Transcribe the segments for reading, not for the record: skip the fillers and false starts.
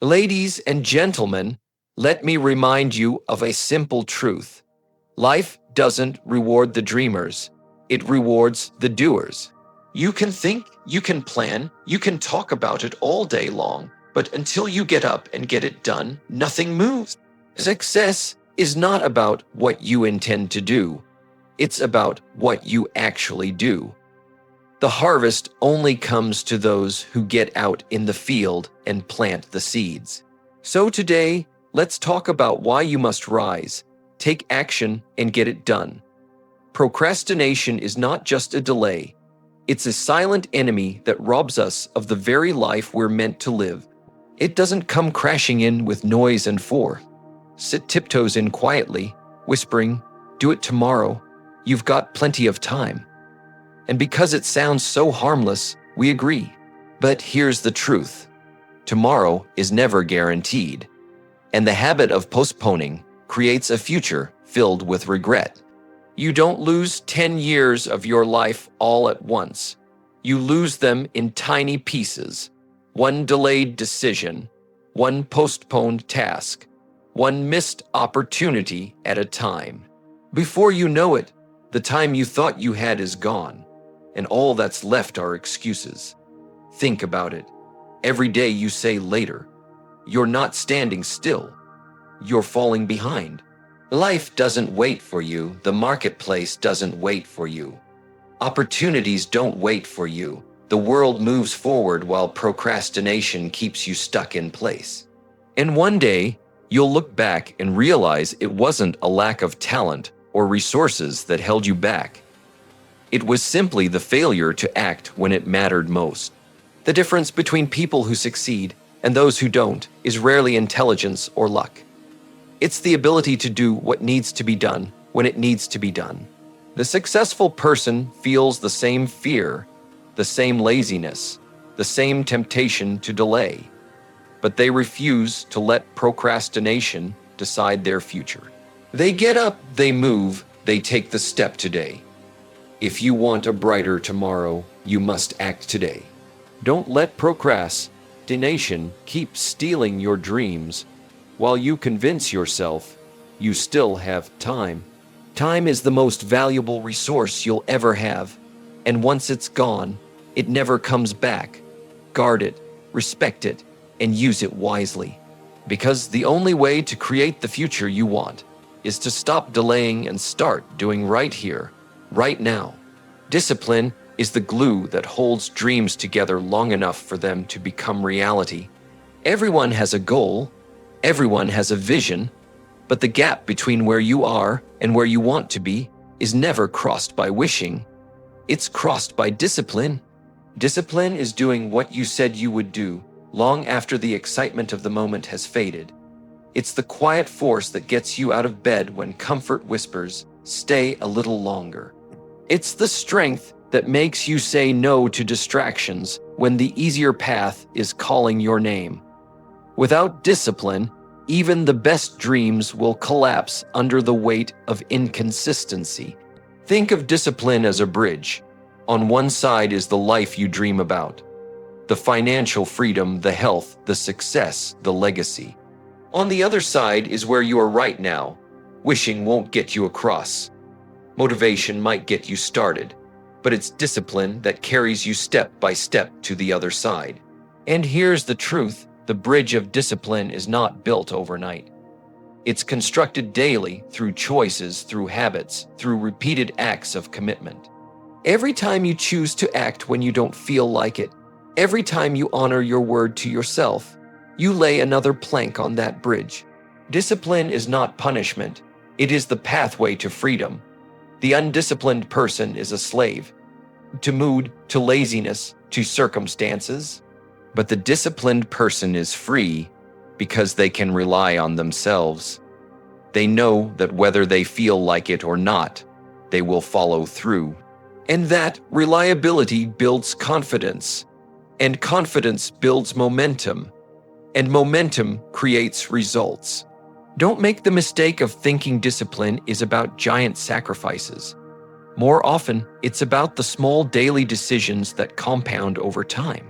Ladies and gentlemen, let me remind you of a simple truth. Life doesn't reward the dreamers, it rewards the doers. You can think, you can plan, you can talk about it all day long, but until you get up and get it done, nothing moves. Success is not about what you intend to do, it's about what you actually do. The harvest only comes to those who get out in the field and plant the seeds. So today, let's talk about why you must rise, take action, and get it done. Procrastination is not just a delay. It's a silent enemy that robs us of the very life we're meant to live. It doesn't come crashing in with noise and force. Sit tiptoes in quietly, whispering, "Do it tomorrow. You've got plenty of time." And because it sounds so harmless, we agree. But here's the truth. Tomorrow is never guaranteed. And the habit of postponing creates a future filled with regret. You don't lose 10 years of your life all at once. You lose them in tiny pieces. One delayed decision, one postponed task, one missed opportunity at a time. Before you know it, the time you thought you had is gone, and all that's left are excuses. Think about it. Every day you say later. You're not standing still. You're falling behind. Life doesn't wait for you. The marketplace doesn't wait for you. Opportunities don't wait for you. The world moves forward while procrastination keeps you stuck in place. And one day, you'll look back and realize it wasn't a lack of talent or resources that held you back. It was simply the failure to act when it mattered most. The difference between people who succeed and those who don't is rarely intelligence or luck. It's the ability to do what needs to be done when it needs to be done. The successful person feels the same fear, the same laziness, the same temptation to delay, but they refuse to let procrastination decide their future. They get up, they move, they take the step today. If you want a brighter tomorrow, you must act today. Don't let procrastination keep stealing your dreams while you convince yourself you still have time. Time is the most valuable resource you'll ever have, and once it's gone, it never comes back. Guard it, respect it, and use it wisely. Because the only way to create the future you want is to stop delaying and start doing right here, right now. Discipline is the glue that holds dreams together long enough for them to become reality. Everyone has a goal, everyone has a vision, but the gap between where you are and where you want to be is never crossed by wishing. It's crossed by discipline. Discipline is doing what you said you would do long after the excitement of the moment has faded. It's the quiet force that gets you out of bed when comfort whispers, "Stay a little longer." It's the strength that makes you say no to distractions when the easier path is calling your name. Without discipline, even the best dreams will collapse under the weight of inconsistency. Think of discipline as a bridge. On one side is the life you dream about, the financial freedom, the health, the success, the legacy. On the other side is where you are right now. Wishing won't get you across. Motivation might get you started, but it's discipline that carries you step by step to the other side. And here's the truth. The bridge of discipline is not built overnight. It's constructed daily through choices, through habits, through repeated acts of commitment. Every time you choose to act when you don't feel like it, every time you honor your word to yourself, you lay another plank on that bridge. Discipline is not punishment. It is the pathway to freedom. The undisciplined person is a slave to mood, to laziness, to circumstances. But the disciplined person is free because they can rely on themselves. They know that whether they feel like it or not, they will follow through. And that reliability builds confidence, and confidence builds momentum, and momentum creates results. Don't make the mistake of thinking discipline is about giant sacrifices. More often, it's about the small daily decisions that compound over time.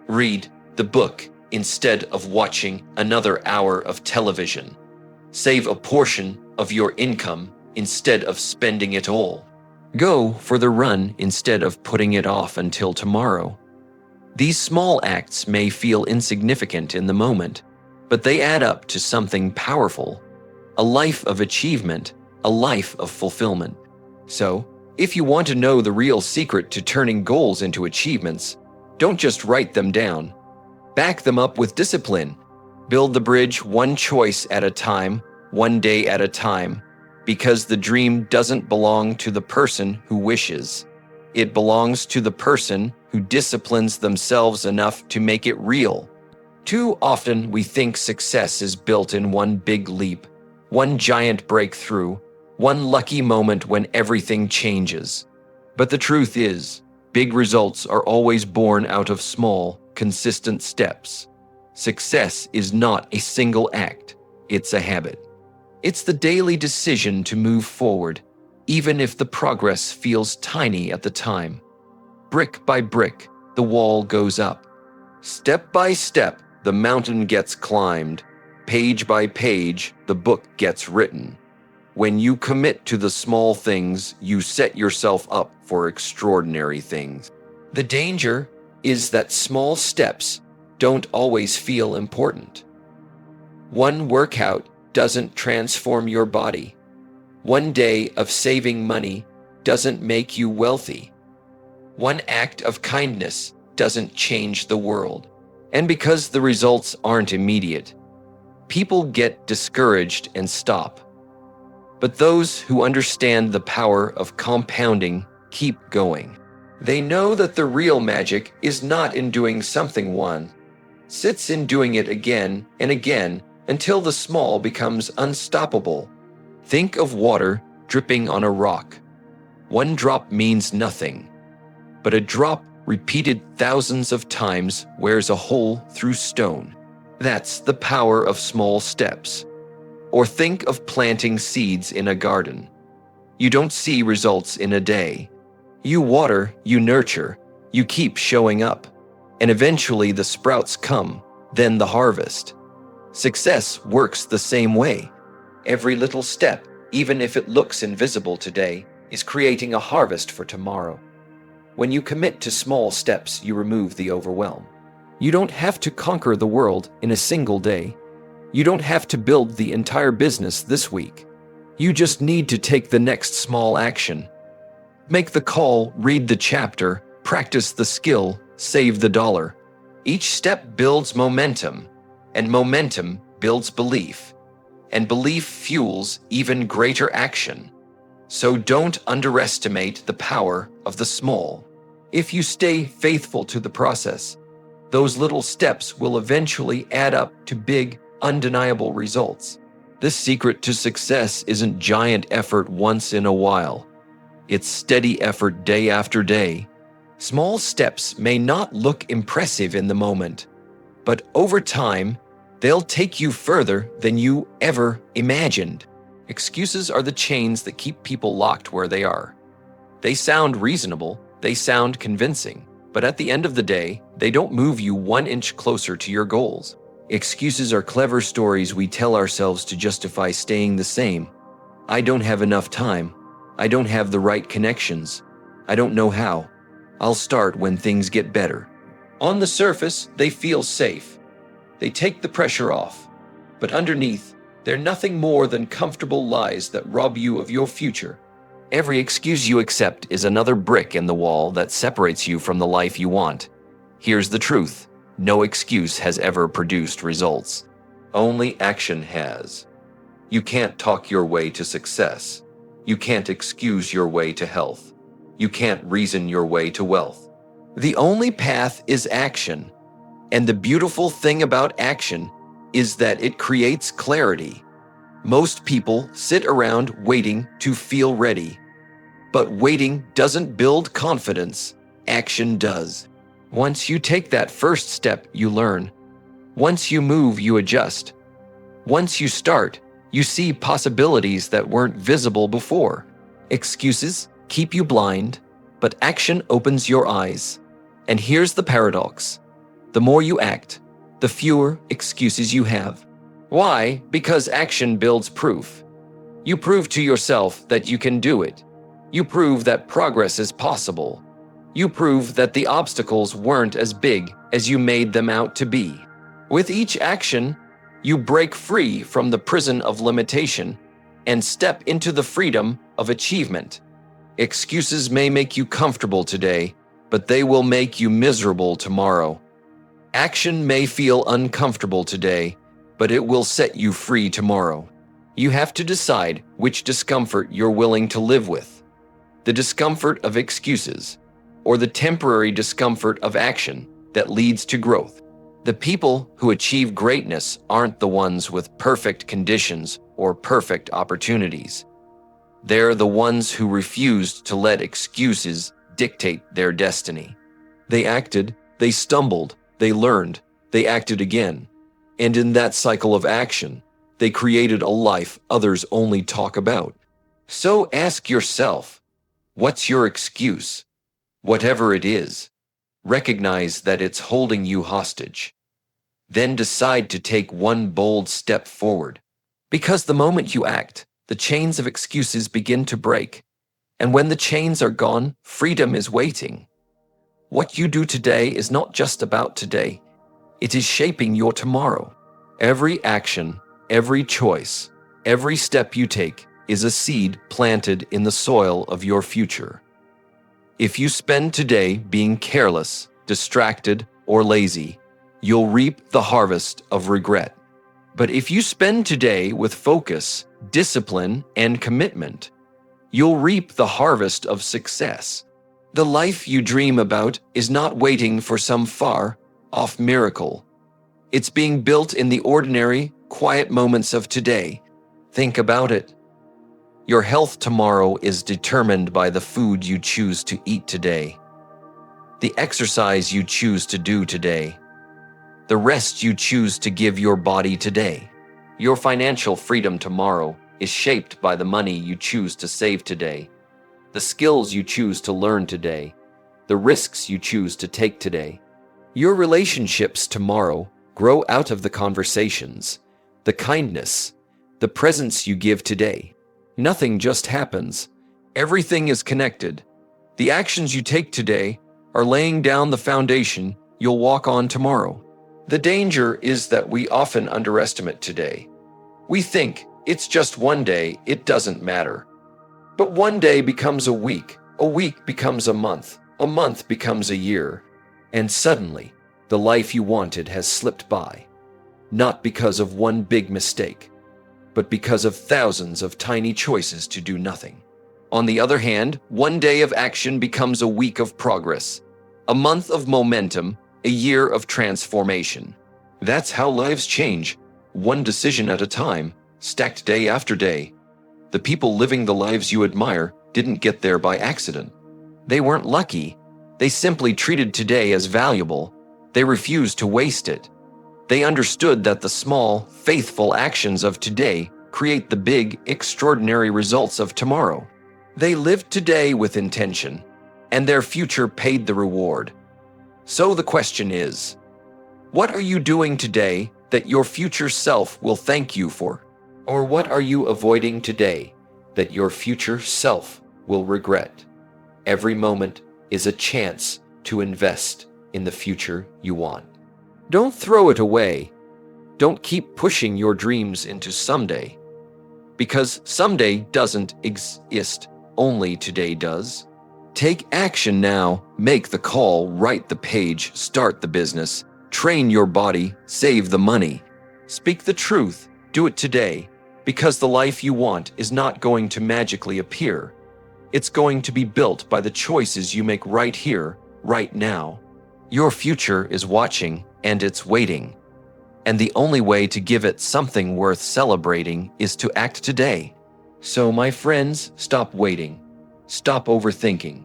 Read the book instead of watching another hour of television. Save a portion of your income instead of spending it all. Go for the run instead of putting it off until tomorrow. These small acts may feel insignificant in the moment, but they add up to something powerful. A life of achievement, a life of fulfillment. So, if you want to know the real secret to turning goals into achievements, don't just write them down. Back them up with discipline. Build the bridge one choice at a time, one day at a time, because the dream doesn't belong to the person who wishes. It belongs to the person who disciplines themselves enough to make it real. Too often we think success is built in one big leap, one giant breakthrough, one lucky moment when everything changes. But the truth is, big results are always born out of small, consistent steps. Success is not a single act, it's a habit. It's the daily decision to move forward, even if the progress feels tiny at the time. Brick by brick, the wall goes up. Step by step, the mountain gets climbed. Page by page, the book gets written. When you commit to the small things, you set yourself up for extraordinary things. The danger is that small steps don't always feel important. One workout doesn't transform your body. One day of saving money doesn't make you wealthy. One act of kindness doesn't change the world. And because the results aren't immediate, people get discouraged and stop. But those who understand the power of compounding keep going. They know that the real magic is not in doing something once. It's in doing it again and again until the small becomes unstoppable. Think of water dripping on a rock. One drop means nothing, but a drop repeated thousands of times wears a hole through stone. That's the power of small steps. Or think of planting seeds in a garden. You don't see results in a day. You water, you nurture, you keep showing up. And eventually the sprouts come, then the harvest. Success works the same way. Every little step, even if it looks invisible today, is creating a harvest for tomorrow. When you commit to small steps, you remove the overwhelm. You don't have to conquer the world in a single day. You don't have to build the entire business this week. You just need to take the next small action. Make the call, read the chapter, practice the skill, save the dollar. Each step builds momentum, and momentum builds belief, and belief fuels even greater action. So don't underestimate the power of the small. If you stay faithful to the process, those little steps will eventually add up to big, undeniable results. The secret to success isn't giant effort once in a while. It's steady effort day after day. Small steps may not look impressive in the moment, but over time, they'll take you further than you ever imagined. Excuses are the chains that keep people locked where they are. They sound reasonable, they sound convincing, but at the end of the day, they don't move you 1 inch closer to your goals. Excuses are clever stories we tell ourselves to justify staying the same. I don't have enough time. I don't have the right connections. I don't know how. I'll start when things get better. On the surface, they feel safe. They take the pressure off. But underneath, they're nothing more than comfortable lies that rob you of your future. Every excuse you accept is another brick in the wall that separates you from the life you want. Here's the truth. No excuse has ever produced results. Only action has. You can't talk your way to success. You can't excuse your way to health. You can't reason your way to wealth. The only path is action. And the beautiful thing about action is that it creates clarity. Most people sit around waiting to feel ready. But waiting doesn't build confidence. Action does. Once you take that first step, you learn. Once you move, you adjust. Once you start, you see possibilities that weren't visible before. Excuses keep you blind, but action opens your eyes. And here's the paradox. The more you act, the fewer excuses you have. Why? Because action builds proof. You prove to yourself that you can do it. You prove that progress is possible. You prove that the obstacles weren't as big as you made them out to be. With each action, you break free from the prison of limitation and step into the freedom of achievement. Excuses may make you comfortable today, but they will make you miserable tomorrow. Action may feel uncomfortable today, but it will set you free tomorrow. You have to decide which discomfort you're willing to live with. The discomfort of excuses, or the temporary discomfort of action that leads to growth. The people who achieve greatness aren't the ones with perfect conditions or perfect opportunities. They're the ones who refused to let excuses dictate their destiny. They acted, they stumbled, they learned, they acted again. And in that cycle of action, they created a life others only talk about. So ask yourself, what's your excuse? Whatever it is, recognize that it's holding you hostage. Then decide to take one bold step forward. Because the moment you act, the chains of excuses begin to break. And when the chains are gone, freedom is waiting. What you do today is not just about today. It is shaping your tomorrow. Every action, every choice, every step you take is a seed planted in the soil of your future. If you spend today being careless, distracted, or lazy, you'll reap the harvest of regret. But if you spend today with focus, discipline, and commitment, you'll reap the harvest of success. The life you dream about is not waiting for some far-off miracle. It's being built in the ordinary, quiet moments of today. Think about it. Your health tomorrow is determined by the food you choose to eat today, the exercise you choose to do today, the rest you choose to give your body today. Your financial freedom tomorrow is shaped by the money you choose to save today, the skills you choose to learn today, the risks you choose to take today. Your relationships tomorrow grow out of the conversations, the kindness, the presence you give today. Nothing just happens. Everything is connected. The actions you take today are laying down the foundation you'll walk on tomorrow. The danger is that we often underestimate today. We think it's just one day, it doesn't matter. But one day becomes a week becomes a month becomes a year, and suddenly the life you wanted has slipped by. Not because of one big mistake, but because of thousands of tiny choices to do nothing. On the other hand, one day of action becomes a week of progress, a month of momentum, a year of transformation. That's how lives change, one decision at a time, stacked day after day. The people living the lives you admire didn't get there by accident. They weren't lucky. They simply treated today as valuable. They refused to waste it. They understood that the small, faithful actions of today create the big, extraordinary results of tomorrow. They lived today with intention, and their future paid the reward. So the question is, what are you doing today that your future self will thank you for? Or what are you avoiding today that your future self will regret? Every moment is a chance to invest in the future you want. Don't throw it away. Don't keep pushing your dreams into someday. Because someday doesn't exist, only today does. Take action now, make the call, write the page, start the business, train your body, save the money. Speak the truth, do it today, because the life you want is not going to magically appear. It's going to be built by the choices you make right here, right now. Your future is watching, and it's waiting. And the only way to give it something worth celebrating is to act today. So, my friends, stop waiting. Stop overthinking.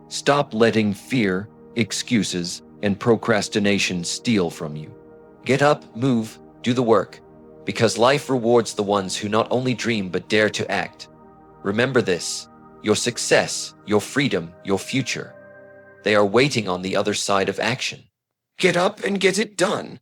Stop letting fear, excuses, and procrastination steal from you. Get up, move, do the work, because life rewards the ones who not only dream but dare to act. Remember this: your success, your freedom, your future. They are waiting on the other side of action. Get up and get it done.